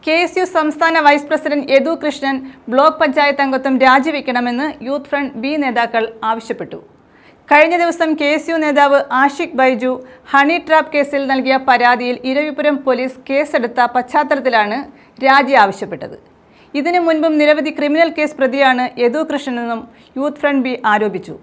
KSU സംസ്ഥാന vice president Yadu Krishnan block panchayat അംഗത്വം രാജിവെക്കണമെന്ന് യൂത്ത് ഫ്രണ്ട് ബി നേതാക്കൾ ആവശ്യപ്പെട്ടു. കഴിഞ്ഞ ദിവസം KSU നേതാവ് ആഷിഖ് ബൈജു ഹണി ട്രാപ്പ് കേസിൽ നൽകിയ പരാതിയിൽ ഇരവിപുരം പോലീസ് കേസെടുത്ത പശ്ചാത്തലത്തിലാണ് രാജി ആവശ്യപ്പെട്ടത്. ഇതിനു മുൻപും നിരവധി ക്രിമിനൽ കേസ് പ്രതിയാണ് യദു കൃഷ്ണനെന്നും യൂത്ത് ഫ്രണ്ട് ബി ആരോപിച്ചു.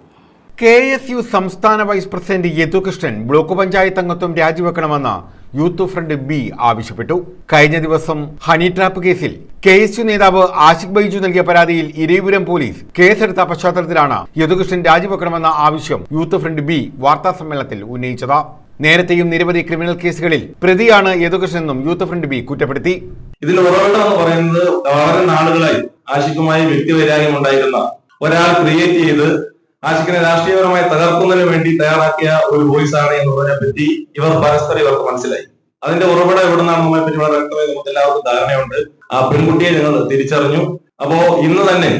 KSU സംസ്ഥാന vice president Yadu Krishnan block panchayat അംഗത്വം രാജിവെക്കണമെന്ന് യൂത്ത് ഫ്രണ്ട് ബി ആവശ്യപ്പെട്ടു. കഴിഞ്ഞ ദിവസം ഹണി ട്രാപ്പ് കേസിൽ KSU നേതാവ് ആഷിഖ് ബൈജു നൽകിയ പരാതിയിൽ ഇരവിപുരം പോലീസ് കേസെടുത്ത പശ്ചാത്തലത്തിലാണ് യദുകൃഷ്ണൻ രാജിവെക്കണമെന്ന ആവശ്യം യൂത്ത് ഫ്രണ്ട് ബി വാർത്താ സമ്മേളനത്തിൽ ഉന്നയിച്ചത്. നേരത്തെയും നിരവധി ക്രിമിനൽ കേസുകളിൽ പ്രതിയാണ് യദുകൃഷ്ണനെന്നും യൂത്ത് ഫ്രണ്ട് ബി കുറ്റപ്പെടുത്തി. ഇതിൽ ഉറവിടം എന്ന് പറയുന്നത് വളരെ നാളുകളായി ആഷിഖുമായി വ്യക്തിവൈരാഗ്യം ഉണ്ടായിരുന്ന ഒരാൾ ക്രിയേറ്റ് ചെയ്ത് ആഷിഖിനെ രാഷ്ട്രീയപരമായി തകർക്കുന്നതിന് വേണ്ടി തയ്യാറാക്കിയ ഒരു വോയിസ് ആണ് എന്നുള്ളതിനെ പറ്റി ഇവർക്ക് മനസ്സിലായി. അതിന്റെ ഉറവിടം എവിടുന്നാണെന്നതിനെ പറ്റി വളരെ വ്യക്തമായി നമുക്ക് എല്ലാവർക്കും ധാരണയുണ്ട്. ആ പെൺകുട്ടിയെ ഞങ്ങൾ തിരിച്ചറിഞ്ഞു. അപ്പോ ഇന്ന് തന്നെ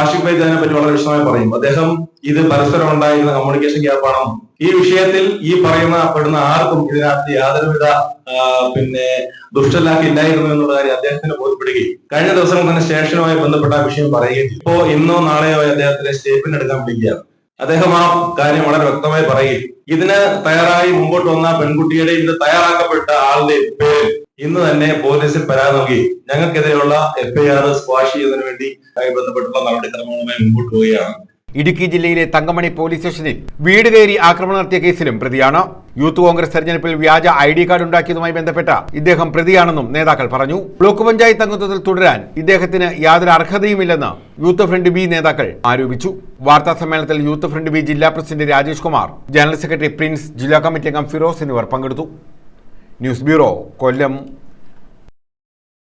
ആഷിഖ് ബൈജു അതിനെ പറ്റി വളരെ വിശദമായി പറയും. അദ്ദേഹം ഇത് പരസ്പരം ഉണ്ടായിരുന്ന കമ്മ്യൂണിക്കേഷൻ ഗ്യാപ്പാണെന്നും ഈ വിഷയത്തിൽ ഈ പെടുന്ന ആർക്കും ഇതിനകത്ത് യാതൊരുവിധ ദുഷ്ടലാക്കി ഇല്ലായിരുന്നു എന്നുള്ള കാര്യം അദ്ദേഹത്തിന് ബോധ്യപ്പെടുകയും കഴിഞ്ഞ ദിവസം തന്നെ സ്റ്റേഷനുമായി ബന്ധപ്പെട്ട ആ വിഷയം പറയുകയും ചെയ്തു. ഇപ്പോ ഇന്നോ നാളെയോ അദ്ദേഹത്തിന്റെ സ്റ്റേറ്റ്മെന്റ് എടുക്കാൻ വിളിക്കുകയാണ്. അദ്ദേഹം ആ കാര്യം വളരെ വ്യക്തമായി പറയുകയും ഇതിന് തയ്യാറായി മുമ്പോട്ട് വന്ന പെൺകുട്ടിയുടെ ഇത് തയ്യാറാക്കപ്പെട്ട ആളുടെ പേര് ഇന്ന് തന്നെ പോലീസിൽ പരാതി നൽകി ഞങ്ങൾക്കെതിരെയുള്ള FIR സ്ക്വാഷ് ചെയ്യുന്നതിന് വേണ്ടി ബന്ധപ്പെട്ടുള്ള നടപടിക്രമങ്ങളുമായി മുമ്പോട്ട് പോവുകയാണ്. ഇടുക്കി ജില്ലയിലെ തങ്കമണി പോലീസ് സ്റ്റേഷനിൽ വീട് കയറി ആക്രമണം നടത്തിയ കേസിലും പ്രതിയാണ്. യൂത്ത് കോൺഗ്രസ് തെരഞ്ഞെടുപ്പിൽ വ്യാജ ID കാർഡ് ഉണ്ടാക്കിയതുമായി ബന്ധപ്പെട്ട ഇദ്ദേഹം പ്രതിയാണെന്നും നേതാക്കൾ പറഞ്ഞു. ബ്ലോക്ക് പഞ്ചായത്ത് അംഗത്വത്തിൽ തുടരാൻ ഇദ്ദേഹത്തിന് യാതൊരു അർഹതയുമില്ലെന്ന് യൂത്ത് ഫ്രണ്ട് ബി നേതാക്കൾ ആരോപിച്ചു. വാർത്താ സമ്മേളനത്തിൽ യൂത്ത് ഫ്രണ്ട് ബി ജില്ലാ president Rajesh Kumar, general secretary Prince, ജില്ലാ കമ്മിറ്റി അംഗം ഫിറോസ് എന്നിവർ പങ്കെടുത്തു. ന്യൂസ് ബ്യൂറോ, കൊല്ലം.